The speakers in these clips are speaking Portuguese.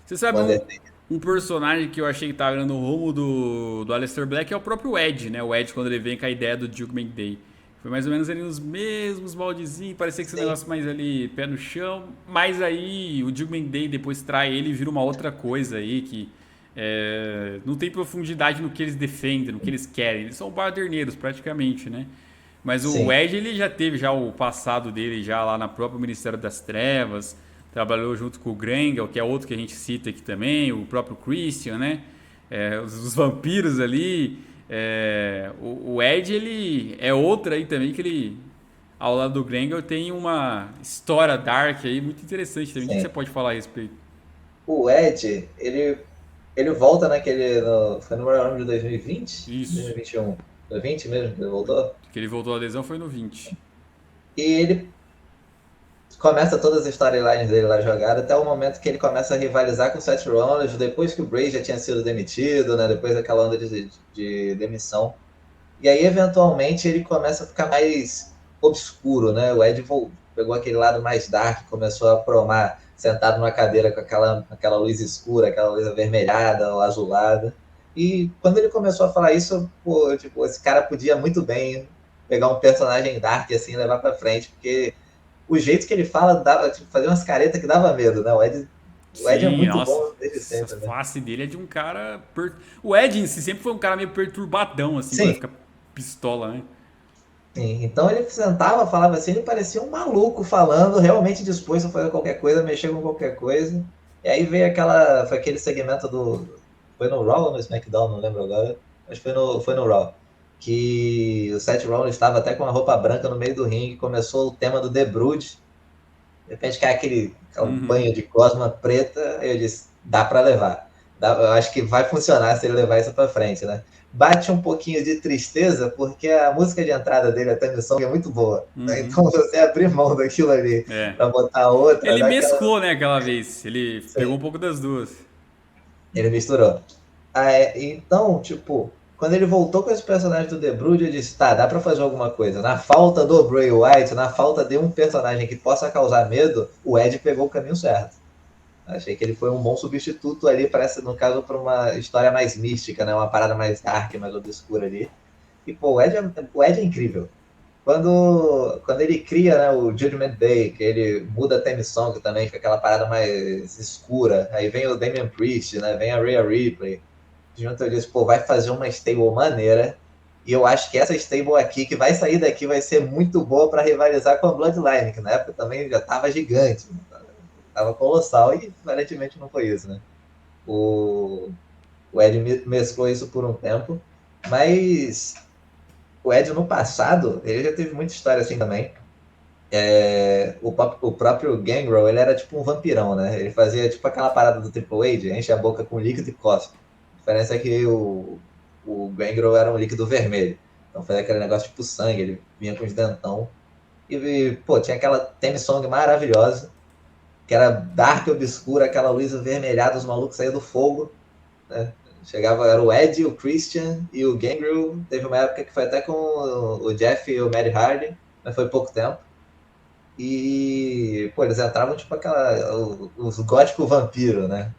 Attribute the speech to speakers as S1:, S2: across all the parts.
S1: Você sabe
S2: O
S1: um personagem que eu achei que tava virando o rumo do Aleister Black é o próprio Ed, né? O Ed, quando ele vem com a ideia do Judgment Day. Foi mais ou menos ali nos mesmos moldezinhos, parecia que esse
S2: Sim,
S1: negócio mais ali, pé no chão. Mas aí o Judgment Day depois trai ele e vira uma outra coisa aí que não tem profundidade no que eles defendem, no que eles querem. Eles são baderneiros praticamente, né? Mas o
S2: sim.
S1: Ed, ele já teve já o passado dele já lá na própria Ministério das Trevas, trabalhou junto com o Grendel, que é outro que a gente cita aqui também, o próprio Christian, né? Os vampiros ali. O Ed, ele é outro aí também que ele, ao lado do Grendel, tem uma história dark aí muito interessante também. O que você
S2: Sim.
S1: pode falar a respeito?
S2: O Ed, ele volta naquele. Foi no Royal Rumble de 2020?
S1: Isso.
S2: 2021? Foi 20 mesmo que ele voltou?
S1: Que ele voltou à lesão foi no 20.
S2: E ele começa todas as storylines dele lá jogada até o momento que ele começa a rivalizar com o Seth Rollins, depois que o Bray já tinha sido demitido, né? Depois daquela onda de demissão. E aí, eventualmente, ele começa a ficar mais obscuro, né? O Ed pegou aquele lado mais dark, começou a promar sentado numa cadeira com aquela luz escura, aquela luz avermelhada ou azulada. E quando ele começou a falar isso, pô, tipo, esse cara podia muito bem pegar um personagem dark assim e levar pra frente, porque o jeito que ele fala dava, tipo, fazia umas caretas que dava medo, né? O Ed é
S1: Sim,
S2: muito
S1: nossa.
S2: bom desde
S1: Essa
S2: sempre, né?
S1: face dele é de um cara. O Ed em si sempre foi um cara meio perturbadão, assim, quando
S2: Sim,
S1: ele fica pistola, né?
S2: sim. Então ele sentava, falava assim, ele parecia um maluco falando, realmente disposto a fazer qualquer coisa, mexer com qualquer coisa. E aí veio foi aquele segmento do. Foi no Raw ou no SmackDown, não lembro agora. Mas foi no Raw. Que o Seth Rollins estava até com uma roupa branca no meio do ringue, começou o tema do The Brood. De repente cai aquele
S1: Uhum.
S2: banho de cosma preta, eu disse, dá para levar. Eu acho que vai funcionar se ele levar isso para frente, né? Bate um pouquinho de tristeza, porque a música de entrada dele, a Theme Song, é muito boa. Né?
S1: Uhum.
S2: Então, você abrir mão daquilo ali
S1: É.
S2: para botar outra,
S1: Ele
S2: dá aquela.
S1: mesclou, né, aquela vez. Ele pegou
S2: Sim,
S1: um pouco das duas.
S2: ele misturou. Então, tipo, quando ele voltou com esse personagem do The Brood, eu disse, tá, dá pra fazer alguma coisa. Na falta do Bray Wyatt, na falta de um personagem que possa causar medo, o Ed pegou o caminho certo. Achei que ele foi um bom substituto ali, parece, no caso, para uma história mais mística, né? Uma parada mais dark, mais obscura ali. E, pô, o Ed é incrível. Quando ele cria, né, o Judgment Day, que ele muda a theme song também, fica aquela parada mais escura. Aí vem o Damian Priest, né? Vem a Rhea Ripley. Junto eu disse, pô, vai fazer uma stable maneira. E eu acho que essa stable aqui, que vai sair daqui, vai ser muito boa para rivalizar com a Bloodline, que na época também já tava gigante. Tava colossal e aparentemente não foi isso, né? O Ed mesclou isso por um tempo, mas o Ed no passado, ele já teve muita história assim também. O próprio Gangrel, ele era tipo um vampirão, né? Ele fazia tipo aquela parada do Triple H, de enche a boca com líquido e cospe. A diferença é que o Gangrel era um líquido vermelho. Então fazia aquele negócio tipo sangue, ele vinha com os dentão. Pô, tinha aquela theme song maravilhosa, que era dark e obscura, aquela luz avermelhada, os malucos saíam do fogo, né? Chegava, era o Ed, o Christian e o Gangrel. Teve uma época que foi até com o Jeff e o Matt Hardy, mas foi pouco tempo. E, pô, eles entravam tipo os gótico vampiro, né?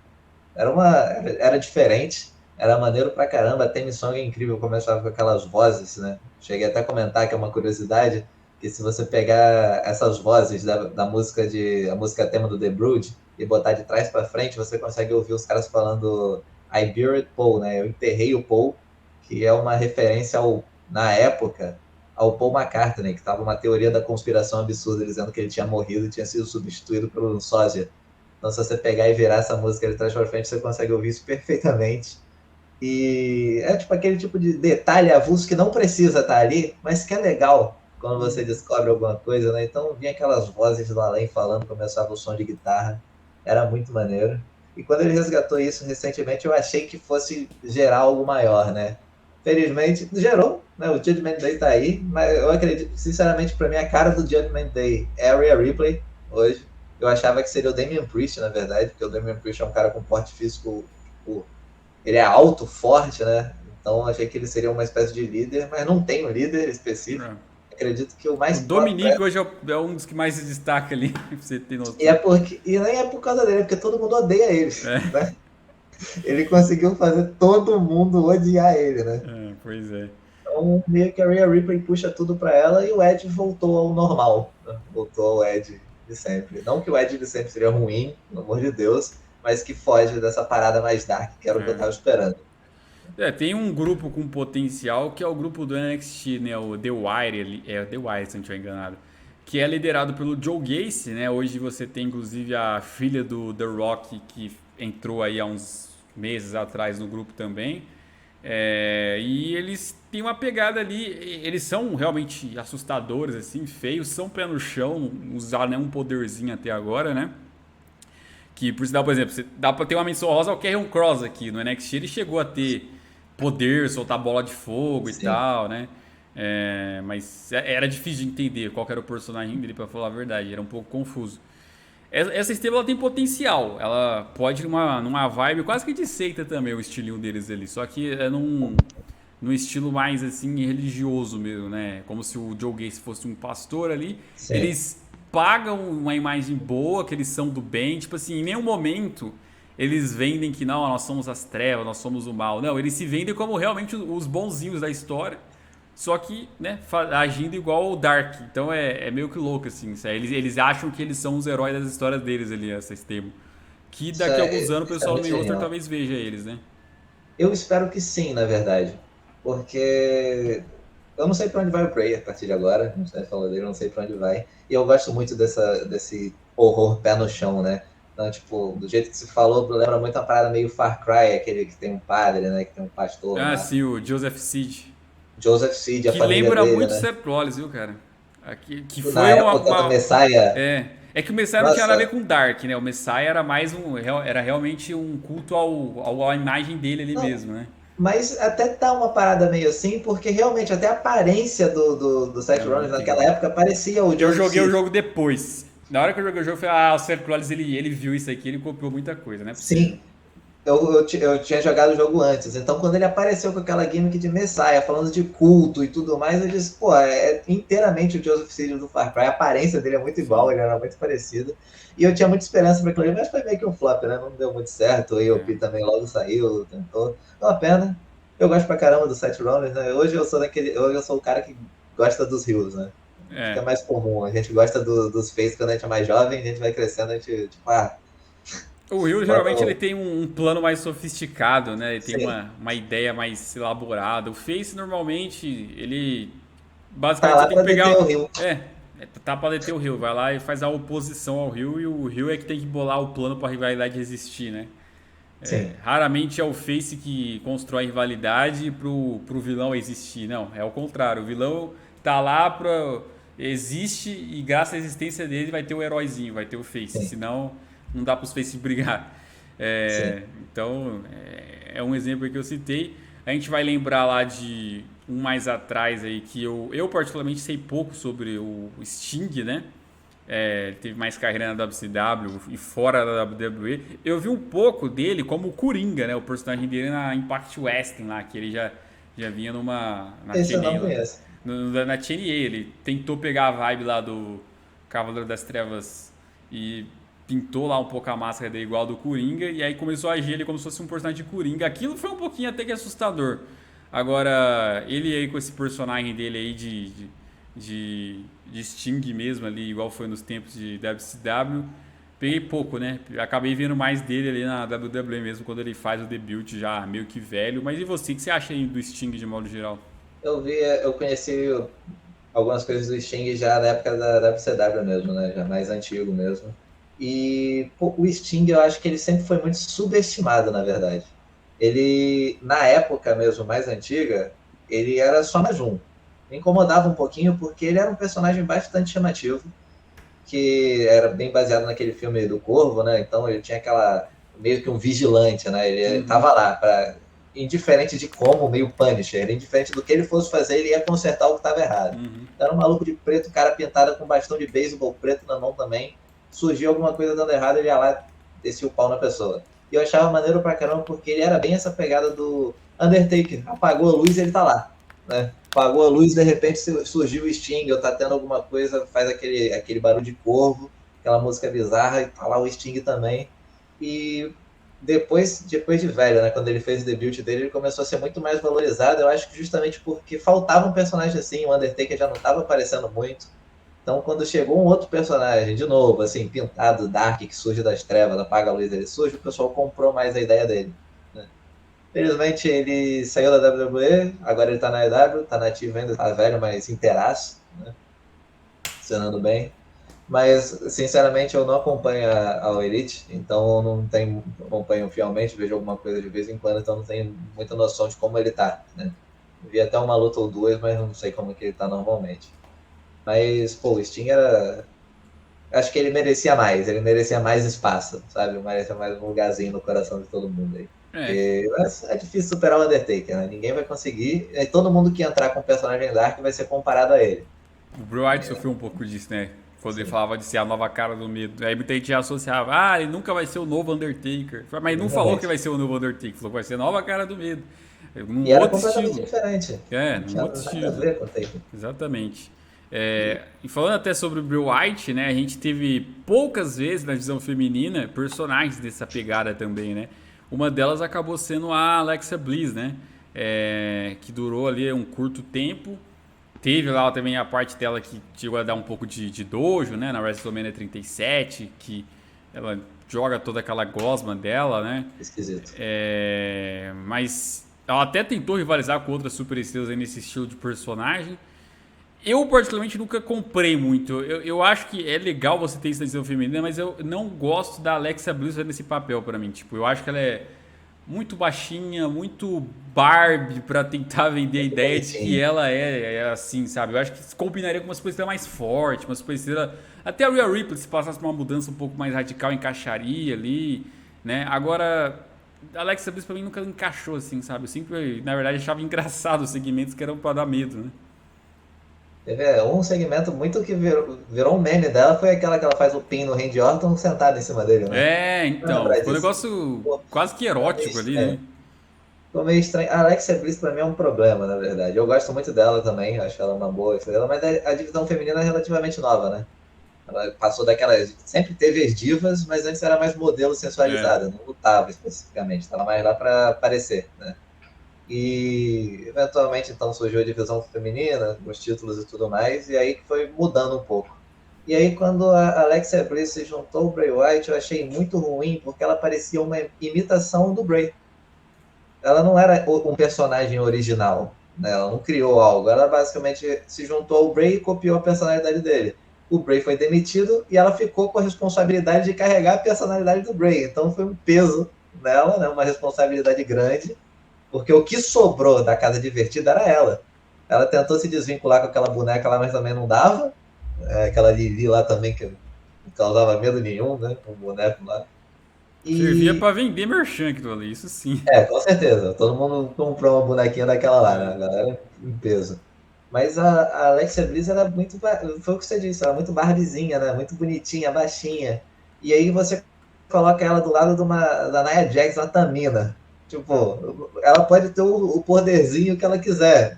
S2: Era diferente, era maneiro pra caramba, a theme song é incrível, começava com aquelas vozes, né? Cheguei até a comentar que é uma curiosidade, que se você pegar essas vozes da música a música tema do The Brood e botar de trás para frente, você consegue ouvir os caras falando I buried Paul, né? Eu enterrei o Paul, que é uma referência na época, ao Paul McCartney, que estava uma teoria da conspiração absurda, dizendo que ele tinha morrido e tinha sido substituído pelo sósia. Então, se você pegar e virar essa música de trás para frente, você consegue ouvir isso perfeitamente. E é tipo aquele tipo de detalhe avulso que não precisa estar ali, mas que é legal quando você descobre alguma coisa, né? Então vinha aquelas vozes do além falando, começava o som de guitarra, era muito maneiro. E quando ele resgatou isso recentemente, eu achei que fosse gerar algo maior, né? Felizmente, gerou, né? O Judgment Day tá aí, mas eu acredito, sinceramente, para mim, a cara do Judgment Day é a Rhea Ripley hoje. Eu achava que seria o Damian Priest, na verdade, porque o Damian Priest é um cara com porte físico, tipo, ele é alto, forte, né? Então achei que ele seria uma espécie de líder, mas não tem um líder específico.
S1: É.
S2: acredito que o
S1: O
S2: mais top pra
S1: Dominique hoje é um dos que mais se destaca ali, pra você ter
S2: e
S1: noção.
S2: é porque e nem é por causa dele, é porque todo mundo odeia ele,
S1: É,
S2: né? Ele conseguiu fazer todo mundo odiar ele, né?
S1: pois é.
S2: Então, meio que a Rhea Ripley puxa tudo pra ela e o Ed voltou ao normal, né? Voltou ao Ed de sempre. Não que o Ed de sempre seria ruim, pelo amor de Deus, mas que foge dessa parada mais dark, que era o que eu
S1: É.
S2: tava esperando.
S1: Tem um grupo com potencial que é o grupo do NXT, né? O The Wire, The Wire, se não estiver enganado. Que é liderado pelo Joe Gacy, né? Hoje você tem inclusive a filha do The Rock que entrou aí há uns meses atrás no grupo também. E eles têm uma pegada ali, eles são realmente assustadores, assim, feios, são pé no chão, não usaram nenhum poderzinho até agora, né? Que, por sinal, por exemplo, dá pra ter uma menção rosa ao Karrion Kross aqui. No NXT ele chegou a ter poder, soltar bola de fogo e
S2: Sim.
S1: tal, né? Mas era difícil de entender qual que era o personagem dele, pra falar a verdade. Era um pouco confuso. Essa estrela ela tem potencial. Ela pode ir numa vibe quase que de seita também, o estilinho deles ali. Só que é num estilo mais assim religioso mesmo, né? Como se o Joe Gacy fosse um pastor ali.
S2: Sim.
S1: Eles pagam uma imagem boa, que eles são do bem. Tipo assim, em nenhum momento eles vendem que não, nós somos as trevas, nós somos o mal. Não, eles se vendem como realmente os bonzinhos da história. Só que, né, agindo igual o Dark. Então é meio que louco, assim. Eles acham que eles são os heróis das histórias deles ali, esse termo. Que
S2: Isso
S1: daqui a alguns anos o
S2: isso é
S1: pessoal no
S2: muito
S1: main roster
S2: genial.
S1: talvez veja eles, né?
S2: Eu espero que sim, na verdade. Porque eu não sei para onde vai o Prey a partir de agora. Não sei falou dele, eu não sei para onde vai. E eu gosto muito desse horror pé no chão, né? Então, tipo, do jeito que se falou, lembra muito uma parada meio Far Cry, aquele que tem um padre, né? Que tem um pastor
S1: Ah,
S2: lá.
S1: sim, o Joseph Seed.
S2: Joseph Seed, a
S1: Que
S2: família
S1: lembra
S2: dele,
S1: muito
S2: né?
S1: Seth Rollins, viu, cara? Que
S2: Na
S1: foi
S2: época do Messiah,
S1: É que o Messiah não tinha nada a ver
S2: nossa,
S1: com Dark, né? O Messiah era mais era realmente um culto à imagem dele ali
S2: não,
S1: mesmo, né?
S2: mas até tá uma parada meio assim, porque realmente até a aparência do Seth
S1: É
S2: Rollins
S1: muito
S2: naquela
S1: igual.
S2: época parecia o
S1: Eu
S2: Joseph
S1: joguei o
S2: Seed.
S1: jogo depois. Na hora que eu joguei o jogo, eu falei, o Seth Rollins, ele viu isso aqui, ele copiou muita coisa, não é possível.
S2: Sim, eu tinha jogado o jogo antes, então quando ele apareceu com aquela gimmick de Messiah, falando de culto e tudo mais, eu disse, pô, é inteiramente o Joseph Seed do Far Cry, a aparência dele é muito igual,
S1: Sim,
S2: ele era muito parecido, e eu tinha muita esperança para aquilo ali, mas foi meio que um flop, né? Não deu muito certo, o
S1: é.
S2: AOP também logo saiu, tentou, uma pena. Eu gosto pra caramba do Seth Rollins, né? Hoje eu sou o cara que gosta dos heels, né? Acho que é
S1: É.
S2: mais comum, a gente gosta dos faces quando a gente é mais jovem, a gente vai crescendo, a gente, tipo,
S1: O Rio
S2: bota
S1: geralmente ele
S2: o...
S1: tem um plano mais sofisticado, né? Ele tem
S2: Sim,
S1: uma ideia mais elaborada. O Face normalmente, ele.
S2: tá
S1: Basicamente você
S2: lá
S1: tem que
S2: pra deter o
S1: pegar.
S2: Rio.
S1: Tá pra deter o Rio. Vai lá e faz a oposição ao Rio e o Rio é que tem que bolar o plano pra rivalidade existir, né?
S2: Sim,
S1: Raramente é o Face que constrói rivalidade pro vilão existir. Não, é o contrário. O vilão tá lá pra. Existe e graças à existência dele vai ter o heróizinho, vai ter o Face.
S2: sim,
S1: Senão não dá pros Face brigar.
S2: sim.
S1: Então é um exemplo que eu citei. A gente vai lembrar lá de um mais atrás aí que eu particularmente sei pouco sobre o Sting, né? Ele teve mais carreira na WCW e fora da WWE. Eu vi um pouco dele como o Coringa, né? O personagem dele na Impact Wrestling lá, que ele já vinha na
S2: Esse eu não
S1: TNA lá.
S2: conheço.
S1: Na TNA ele tentou pegar a vibe lá do Cavaleiro das Trevas e pintou lá um pouco a máscara dele igual a do Coringa e aí começou a agir ele como se fosse um personagem de Coringa. Aquilo foi um pouquinho até que assustador. Agora, ele aí com esse personagem dele aí de Sting mesmo ali, igual foi nos tempos de WCW. Peguei pouco, né? Acabei vendo mais dele ali na WWE mesmo, quando ele faz o debut já meio que velho. Mas e você, o que você acha aí do Sting de modo geral?
S2: Eu conheci algumas coisas do Sting já na época da WCW mesmo, né? Já mais antigo mesmo. E pô, o Sting, eu acho que ele sempre foi muito subestimado, na verdade. Ele, na época mesmo mais antiga, ele era só mais um. Me incomodava um pouquinho porque ele era um personagem bastante chamativo, que era bem baseado naquele filme do Corvo, né? Então ele tinha aquela meio que um vigilante, né? Ele
S1: Uhum,
S2: estava lá para indiferente de como, meio Punisher, indiferente do que ele fosse fazer, ele ia consertar o que estava errado.
S1: uhum.
S2: Era um maluco de preto, cara pintado com bastão de beisebol preto na mão também. Surgiu alguma coisa dando errado, ele ia lá descia o pau na pessoa. E eu achava maneiro pra caramba porque ele era bem essa pegada do Undertaker. Apagou a luz e ele tá lá, né? apagou a luz, de repente surgiu o Sting, ou tá tendo alguma coisa, faz aquele barulho de corvo, aquela música bizarra, e tá lá o Sting também. E depois de velho, né, quando ele fez o debut dele, ele começou a ser muito mais valorizado, eu acho que justamente porque faltava um personagem assim, o Undertaker já não estava aparecendo muito. Então, quando chegou um outro personagem, de novo, assim, pintado, dark, que surge das trevas, apaga a luz, ele surge, o pessoal comprou mais a ideia dele. Né? Felizmente, ele saiu da WWE, agora ele tá na EW, tá nativo ainda, tá velho, mas inteiraço, né? Funcionando bem. Mas, sinceramente, eu não acompanho a Elite, então eu não tenho, acompanho fielmente, vejo alguma coisa de vez em quando, então não tenho muita noção de como ele tá, né? Vi até uma luta ou duas, mas não sei como que ele tá normalmente. Mas, pô, o Sting era... Acho que ele merecia mais espaço, sabe? Merecia mais um lugarzinho no coração de todo mundo aí.
S1: É,
S2: Porque é difícil superar o Undertaker, né? Ninguém vai conseguir, e todo mundo que entrar com o personagem Dark vai ser comparado a ele.
S1: o Bray Wyatt sofreu um pouco disso, né? Quando ele
S2: Sim,
S1: falava de ser a nova cara do medo. Aí muita gente já associava, ah, ele nunca vai ser o novo Undertaker. Mas ele não falou que
S2: exatamente.
S1: vai ser o novo Undertaker, falou que vai ser a nova cara do medo.
S2: E
S1: Num
S2: era
S1: outro
S2: completamente
S1: estilo.
S2: diferente.
S1: É,
S2: Não
S1: num
S2: tinha
S1: outro
S2: nada a
S1: estilo.
S2: ver com o Taker.
S1: Exatamente. E falando até sobre o Bray Wyatt, né? A gente teve poucas vezes na visão feminina personagens dessa pegada também, né? Uma delas acabou sendo a Alexa Bliss, né? Que durou ali um curto tempo. Teve lá também a parte dela que chegou a dar um pouco de dojo, né? Na WrestleMania 37, que ela joga toda aquela gosma dela, né?
S2: Esquisito.
S1: Mas ela até tentou rivalizar com outras superestrelas aí nesse estilo de personagem. Eu, particularmente, nunca comprei muito. Eu acho que é legal você ter isso na edição feminina, mas eu não gosto da Alexa Bliss nesse papel pra mim. Tipo, eu acho que ela é muito baixinha, muito Barbie pra tentar vender a
S2: Muito
S1: ideia de que
S2: bonitinho.
S1: ela é assim, sabe? Eu acho que combinaria com uma superestrela mais forte, uma superestrela... Até a Rhea Ripley, se passasse por uma mudança um pouco mais radical, encaixaria ali, né? Agora, a Alexa Bliss pra mim nunca encaixou assim, sabe? Eu sempre, na verdade, achava engraçado os segmentos que eram pra dar medo, né?
S2: Teve um segmento muito que virou um meme dela, foi aquela que ela faz o pin no Randy Orton sentado em cima dele, né? Não
S1: Então,
S2: lembrar
S1: ficou um
S2: disso.
S1: negócio
S2: Pô,
S1: quase que
S2: ficou meio
S1: erótico ali, né?
S2: estranho. Ficou meio estranho. A Alexa Bliss pra mim é um problema, na verdade. Eu gosto muito dela também, acho ela uma boa estrela, mas a divisão feminina é relativamente nova, né? Ela passou daquelas. Sempre teve as divas, mas antes era mais modelo
S1: É.
S2: sensualizada, não lutava especificamente, estava mais lá para aparecer, né? E eventualmente então surgiu a divisão feminina, os títulos e tudo mais, e aí foi mudando um pouco. E aí quando a Alexa Bliss se juntou ao Bray Wyatt, eu achei muito ruim, porque ela parecia uma imitação do Bray. Ela não era um personagem original, né? Ela não criou algo, ela basicamente se juntou ao Bray e copiou a personalidade dele. O Bray foi demitido e ela ficou com a responsabilidade de carregar a personalidade do Bray. Então foi um peso nela, né? Uma responsabilidade grande, porque o que sobrou da Casa Divertida era ela. Ela tentou se desvincular com aquela boneca lá, mas também não dava. Aquela Lili lá também, que não causava medo nenhum, né? Um boneco lá.
S1: Servia
S2: E
S1: pra vender merchan aquilo ali, isso sim.
S2: com certeza. Todo mundo comprou uma bonequinha daquela lá, né?
S1: É.
S2: A galera em peso. Mas a Alexia Bliss era muito. Foi o que você disse, ela é muito barbizinha, né? Muito bonitinha, baixinha. E aí você coloca ela do lado da Nia Jax, uma Tamina. Tipo, ela pode ter o poderzinho que ela quiser.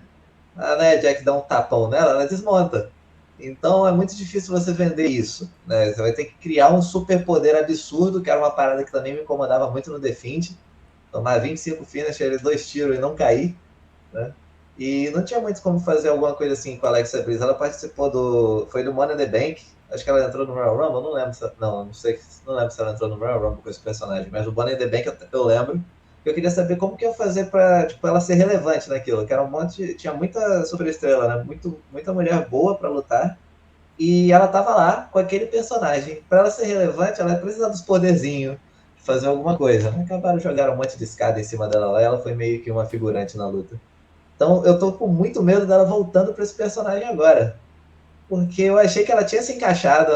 S2: A Nia Jax dá um tapão nela, ela desmonta. Então é muito difícil você vender isso. Né? Você vai ter que criar um superpoder absurdo, que era uma parada que também me incomodava muito no The Fiend, tomar 25 finishes, 2 tiros e não cair, né? E não tinha muito como fazer alguma coisa assim com a Alexa Bliss. Ela participou foi do Money in the Bank. Acho que ela entrou no Royal Rumble, não lembro não sei, não lembro se ela entrou no Royal Rumble com esse personagem, mas o Money in the Bank eu lembro. Eu queria saber como que eu ia fazer para tipo, ela ser relevante naquilo, que era um monte, tinha muita superestrela, né? Muita mulher boa para lutar. E ela tava lá com aquele personagem. Para ela ser relevante, ela precisa dos poderzinhos, fazer alguma coisa. Acabaram de jogar um monte de escada em cima dela lá e ela foi meio que uma figurante na luta. Então eu tô com muito medo dela voltando para esse personagem agora. Porque eu achei que ela tinha se encaixado,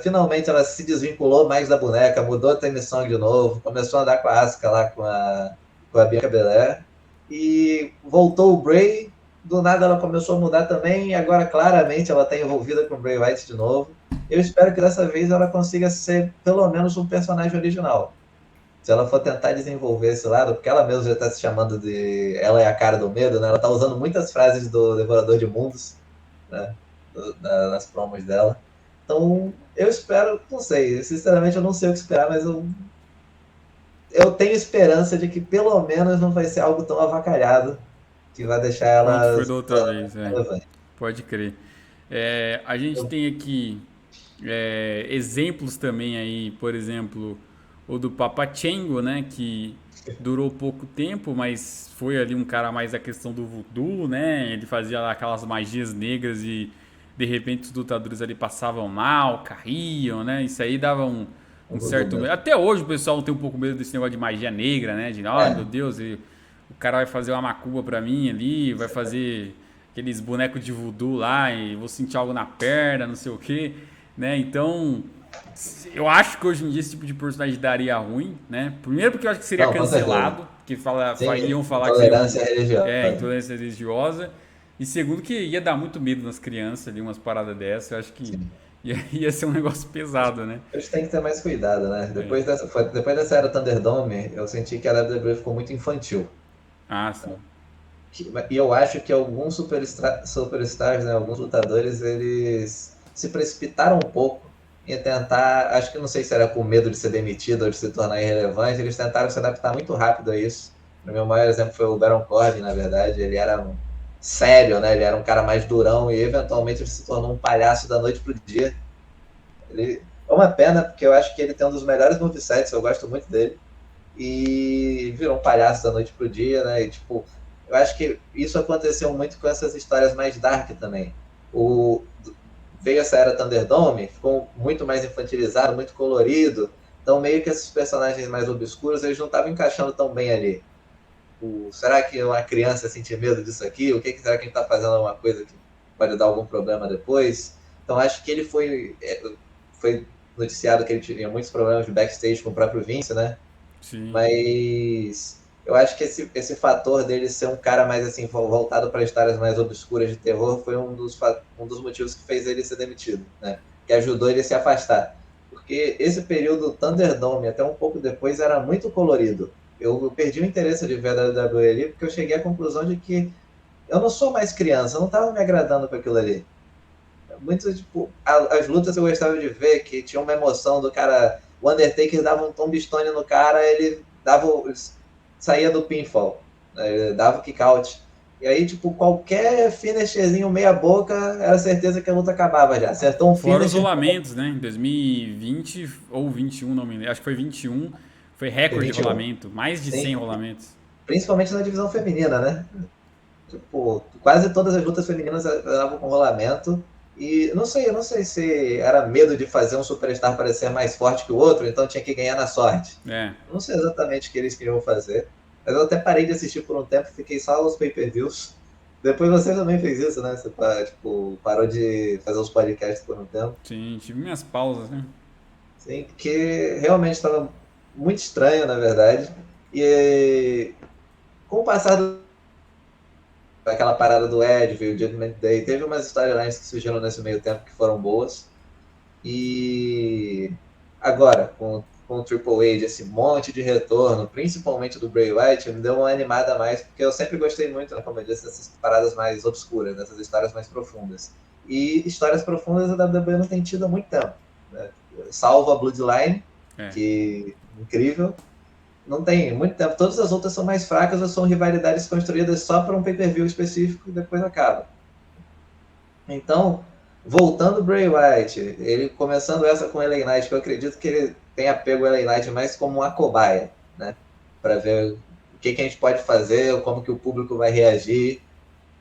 S2: finalmente ela se desvinculou mais da boneca, mudou a transmissão de novo, começou a andar com a Asuka lá com a Bianca Belair. E voltou o Bray, do nada ela começou a mudar também, e agora claramente ela está envolvida com o Bray Wyatt de novo. Eu espero que dessa vez ela consiga ser pelo menos um personagem original. se ela for tentar desenvolver esse lado, porque ela mesma já está se chamando de... Ela é a cara do medo, né? Ela está usando muitas frases do Devorador de Mundos, né? Nas promos dela. Então, eu espero, não sei, sinceramente eu não sei o que esperar, mas eu tenho esperança de que pelo menos não vai ser algo tão avacalhado que vai deixar
S1: Quanto
S2: ela
S1: foi da outra vez,
S2: relevante.
S1: pode crer. A gente tem aqui exemplos também aí, por exemplo, o do Papachengo, né, que durou pouco tempo, mas foi ali um cara mais da questão do voodoo, né, ele fazia lá aquelas magias negras e de repente os lutadores ali passavam mal, caíam, né, isso aí dava um certo medo. Até hoje o pessoal tem um pouco medo desse negócio de magia negra, né, de, ai meu
S2: É,
S1: Deus, o cara vai fazer uma macumba pra mim ali, vai fazer aqueles bonecos de voodoo lá e vou sentir algo na perna, não sei o que, né? Então, eu acho que hoje em dia esse tipo de personagem daria ruim, né? Primeiro porque eu acho que seria
S2: não, com certeza.
S1: cancelado, que
S2: Sim,
S1: iam falar que seria
S2: intolerância religiosa.
S1: intolerância religiosa. E segundo que ia dar muito medo nas crianças ali, umas paradas dessas. Eu acho que
S2: Sim.
S1: ia ser um negócio pesado, né?
S2: Eles têm que ter mais cuidado, né?
S1: É.
S2: Depois dessa era Thunderdome, eu senti que a WWE ficou muito infantil.
S1: Ah, sim.
S2: E eu acho que alguns superstars, né, alguns lutadores, eles se precipitaram um pouco em tentar, acho que não sei se era com medo de ser demitido ou de se tornar irrelevante, eles tentaram se adaptar muito rápido a isso. O meu maior exemplo foi o Baron Corbin, na verdade, ele era sério, né? Ele era um cara mais durão e eventualmente ele se tornou um palhaço da noite pro dia. Ele é uma pena porque eu acho que ele tem um dos melhores movesets, eu gosto muito dele e virou um palhaço da noite pro dia, né? E, tipo, eu acho que isso aconteceu muito com essas histórias mais dark também. O, veio essa era Thunderdome, ficou muito mais infantilizado, muito colorido. Então, meio que esses personagens mais obscuros, eles não estavam encaixando tão bem ali. Será que uma criança sente medo disso aqui? O que será que a gente está fazendo alguma coisa que pode dar algum problema depois? Então, acho que ele foi noticiado que ele tinha muitos problemas de backstage com o próprio Vince, né?
S1: Sim.
S2: Mas eu acho que esse fator dele ser um cara mais assim voltado para histórias mais obscuras de terror foi um dos motivos que fez ele ser demitido, né? Que ajudou ele a se afastar. Porque esse período Thunderdome, até um pouco depois, era muito colorido. Eu perdi o interesse de ver a WWE ali porque eu cheguei à conclusão de que eu não sou mais criança, eu não estava me agradando com aquilo ali. Muito, tipo, as lutas eu gostava de ver, que tinha uma emoção do cara. O Undertaker dava um tombstone no cara, ele saía do pinfall, né? Ele dava o kick out. E aí, tipo, qualquer finisherzinho meia boca, era certeza que a luta acabava já. Acertou um
S1: Fora os
S2: finisher,
S1: rolamentos, né? Em 2020 ou 21, não me lembro. Acho que foi 21. Foi
S2: foi
S1: recorde de
S2: 21.
S1: rolamento. Mais de 100
S2: Sim,
S1: rolamentos.
S2: principalmente na divisão feminina, né? Tipo, quase todas as lutas femininas davam com rolamento. E eu não sei se era medo de fazer um superstar parecer mais forte que o outro, então tinha que ganhar na sorte.
S1: É.
S2: Não sei exatamente o que eles queriam fazer. Mas eu até parei de assistir por um tempo, fiquei só aos pay-per-views. Depois você também fez isso, né? Você tipo, parou de fazer os podcasts por um tempo.
S1: Sim, tive minhas pausas, né?
S2: Sim, porque realmente estava muito estranho, na verdade. E com o passar aquela parada do Edge, o Judgment Day, teve umas storylines que surgiram nesse meio tempo que foram boas. E agora, com o Triple H, esse monte de retorno, principalmente do Bray Wyatt, me deu uma animada a mais, porque eu sempre gostei muito, né, como eu disse, dessas paradas mais obscuras, dessas histórias mais profundas. E histórias profundas a WWE não tem tido há muito tempo. Né? Salvo a Bloodline,
S1: É.
S2: que incrível, não tem muito tempo. Todas as outras são mais fracas ou são rivalidades construídas só para um pay-per-view específico e depois acaba. Então, voltando o Bray Wyatt, ele começando essa com o LA Knight, que eu acredito que ele tenha pego o LA Knight mais como uma cobaia, né? Para ver o que a gente pode fazer, como que o público vai reagir.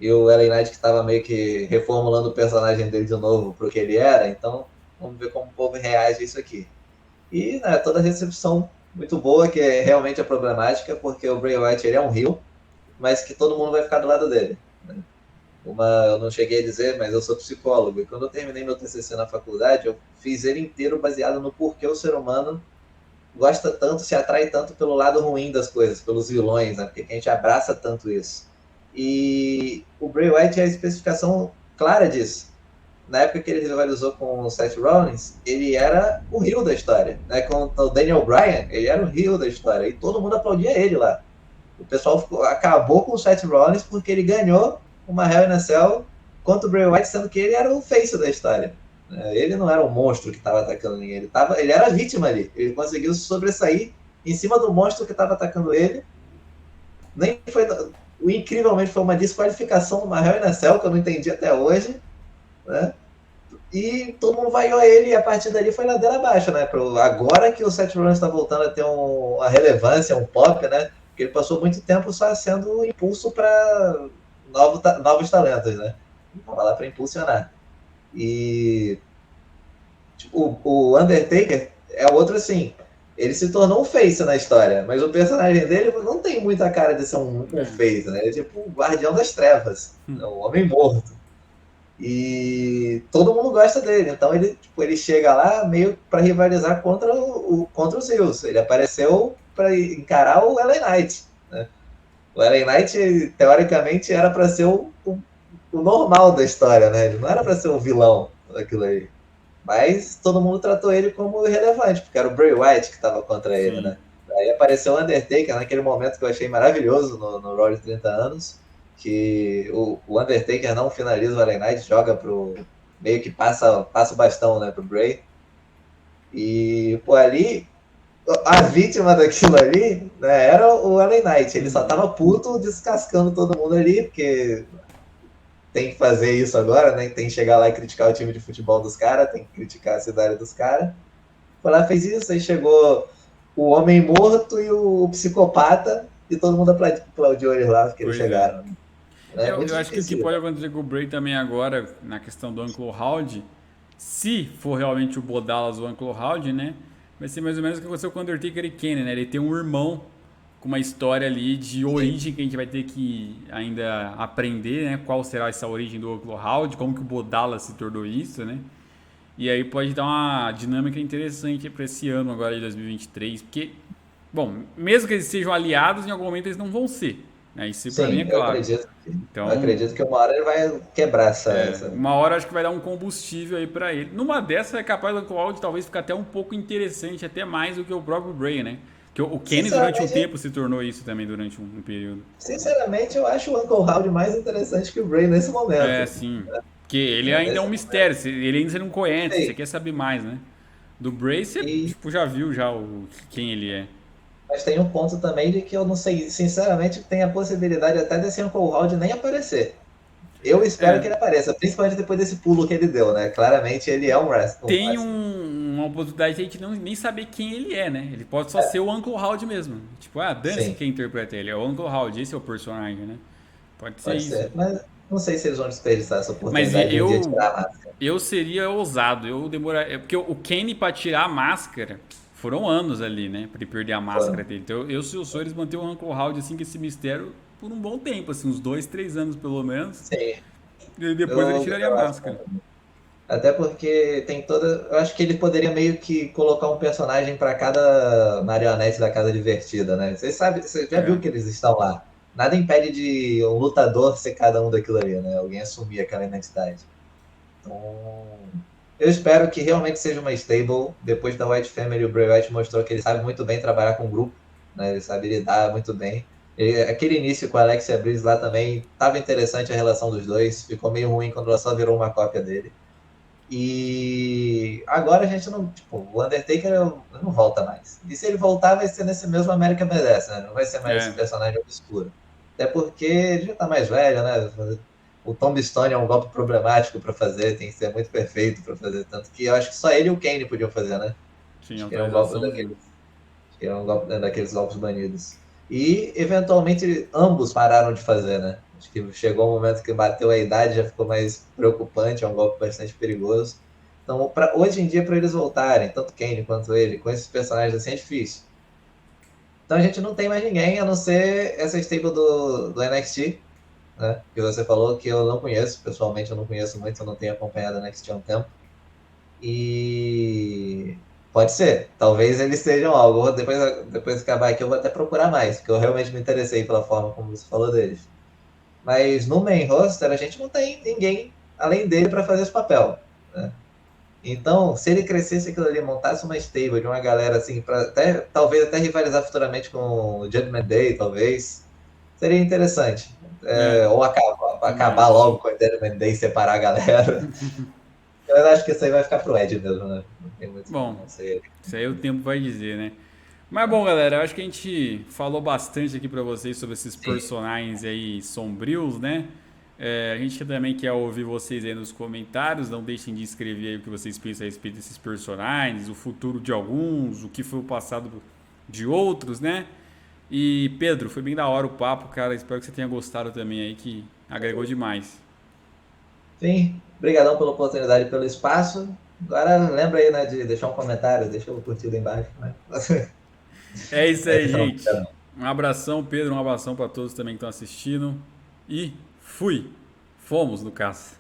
S2: E o LA Knight que estava meio que reformulando o personagem dele de novo para o que ele era, então vamos ver como o povo reage a isso aqui. E né, toda a recepção muito boa, que é realmente a problemática, porque o Bray Wyatt ele é um heel, mas que todo mundo vai ficar do lado dele. Né? Eu não cheguei a dizer, mas eu sou psicólogo, e quando eu terminei meu TCC na faculdade, eu fiz ele inteiro baseado no porquê o ser humano gosta tanto, se atrai tanto pelo lado ruim das coisas, pelos vilões, né? Porque a gente abraça tanto isso. E o Bray Wyatt é a especificação clara disso. na época que ele rivalizou com o Seth Rollins, ele era o heel da história. Né? Com o Daniel Bryan, ele era o heel da história. E todo mundo aplaudia ele lá. O pessoal acabou com o Seth Rollins porque ele ganhou uma Hell in a Cell contra o Bray Wyatt, sendo que ele era o face da história. Ele não era o monstro que estava atacando ninguém. Ele era a vítima ali. Ele conseguiu se sobressair em cima do monstro que estava atacando ele. Nem foi... Incrivelmente foi uma desqualificação numa Hell in a Cell, que eu não entendi até hoje. Né? E todo mundo vaiou ele e a partir dali foi ladeira abaixo, né? Agora que o Seth Rollins está voltando a ter uma relevância, um pop, né? Porque ele passou muito tempo só sendo impulso para novos talentos, né? Estava lá para impulsionar. E tipo, o Undertaker é outro assim. Ele se tornou um face na história, mas o personagem dele não tem muita cara de ser um face, né? Ele é tipo o guardião das trevas, o homem morto. E todo mundo gosta dele, então ele chega lá meio para rivalizar contra os Heels. Ele apareceu para encarar o LA Knight. Né? O LA Knight, teoricamente, era para ser o normal da história, né? Ele não era para ser o vilão daquilo aí. Mas todo mundo tratou ele como irrelevante, porque era o Bray Wyatt que estava contra ele, né? Aí apareceu o Undertaker naquele momento que eu achei maravilhoso no Raw de 30 anos, que o Undertaker não finaliza o LA Knight, joga pro... meio que passa o bastão, né, pro Bray. E, pô, ali, a vítima daquilo ali, né, era o LA Knight. Ele só tava puto, descascando todo mundo ali, porque tem que fazer isso agora, né? Tem que chegar lá e criticar o time de futebol dos caras, tem que criticar a cidade dos caras. Foi lá, fez isso, aí chegou o homem morto e o psicopata, e todo mundo aplaudiu eles lá, porque eles chegaram.
S1: Eu acho que o que pode acontecer com o Bray também agora, na questão do Uncle Howdy, se for realmente o Bodalas ou o Uncle Howdy, né? Vai ser mais ou menos o que aconteceu com o Undertaker e Kenny, né? Ele tem um irmão com uma história ali de origem que a gente vai ter que ainda aprender, né? Qual será essa origem do Uncle Howdy, como que o Bodalas se tornou isso, né? E aí pode dar uma dinâmica interessante para esse ano agora de 2023, porque, bom, mesmo que eles sejam aliados, em algum momento eles não vão ser. Né? Isso para mim é claro.
S2: Eu acredito que uma hora ele vai quebrar essa...
S1: Uma hora acho que vai dar um combustível aí pra ele. Numa dessas é capaz do Uncle Howdy talvez ficar até um pouco interessante, até mais do que o próprio Bray, né? Que o Kenny durante um tempo se tornou isso também durante um período.
S2: Sinceramente, eu acho o Uncle Howdy mais interessante que o Bray nesse momento.
S1: Sim. Porque ele ainda é um mistério, ele ainda você não conhece, você quer saber mais, né? Do Bray você tipo, já viu quem ele é.
S2: Mas tem um ponto também de que eu não sei, sinceramente, tem a possibilidade até desse Uncle Howdy nem aparecer. Eu espero que ele apareça, principalmente depois desse pulo que ele deu, né? Claramente ele é um wrestler.
S1: Tem uma oportunidade de a gente nem saber quem ele é, né? Ele pode só ser o Uncle Howdy mesmo. Tipo, dane-se quem interpreta ele. É o Uncle Howdy, esse é o personagem, né? Pode ser isso.
S2: Mas não sei se eles vão desperdiçar essa oportunidade de um dia tirar a máscara.
S1: Eu seria ousado. Eu demoraria. Porque o Kenny, pra tirar a máscara, foram anos ali, né? Pra ele perder a máscara dele. Então, se eu sou, eles manter o Uncle Howdy, assim, com esse mistério por um bom tempo, assim, uns 2, 3 anos pelo menos.
S2: Sim.
S1: E depois ele tiraria a máscara.
S2: Até porque tem toda... Eu acho que ele poderia meio que colocar um personagem para cada marionete da Casa Divertida, né? Você já viu que eles estão lá. Nada impede de um lutador ser cada um daquilo ali, né? Alguém assumir aquela identidade. Então, eu espero que realmente seja uma stable. Depois da White Family, o Bray Wyatt mostrou que ele sabe muito bem trabalhar com grupo, né? Ele sabe lidar muito bem. Aquele início com a Alexia Bliss lá também estava interessante a relação dos dois. Ficou meio ruim quando ela só virou uma cópia dele. E agora a gente não... Tipo, o Undertaker não volta mais. E se ele voltar, vai ser nesse mesmo American Badass, né? Não vai ser mais esse personagem obscuro. Até porque ele já tá mais velho, né? O Tombstone é um golpe problemático para fazer, tem que ser muito perfeito para fazer. Tanto que eu acho que só ele e o Kane podiam fazer, né?
S1: Sim,
S2: era um golpe daqueles golpes banidos. E, eventualmente, ambos pararam de fazer, né? Acho que chegou um momento que bateu a idade, já ficou mais preocupante, é um golpe bastante perigoso. Então, hoje em dia, para eles voltarem, tanto Kane quanto ele, com esses personagens assim, é difícil. Então a gente não tem mais ninguém, a não ser essa stable do NXT, né? Que você falou que eu não conheço, pessoalmente eu não conheço muito, eu não tenho acompanhado a NXT há um tempo. E... pode ser, talvez eles sejam algo. Depois de acabar aqui eu vou até procurar mais, porque eu realmente me interessei pela forma como você falou deles. Mas no main roster a gente não tem ninguém além dele para fazer esse papel, né? Então, se ele crescesse aquilo ali, montasse uma stable de uma galera assim, para até, talvez até rivalizar futuramente com o Judgment Day, talvez, seria interessante.
S1: É,
S2: Ou
S1: também
S2: acabar
S1: acho.
S2: logo com o Judgment Day e separar a galera. Eu acho que isso aí vai ficar pro Ed mesmo, né? Não tem muito como
S1: Bom,
S2: não ser.
S1: isso aí o tempo vai dizer, né? Mas bom, galera, eu acho que a gente falou bastante aqui pra vocês sobre esses
S2: Sim.
S1: personagens aí sombrios, né? A gente também quer ouvir vocês aí nos comentários. Não deixem de escrever aí o que vocês pensam a respeito desses personagens, o futuro de alguns, o que foi o passado de outros, né? E Pedro, foi bem da hora o papo, cara. Espero que você tenha gostado também aí, que agregou demais.
S2: Sim, obrigadão pela oportunidade e pelo espaço. Agora lembra aí, né, de deixar um comentário, deixa o curtido aí embaixo, né?
S1: É isso
S2: Aí
S1: aí,
S2: fica no...
S1: gente. Um abração, Pedro. Um abração pra todos também que estão assistindo. E fui. Fomos no caça.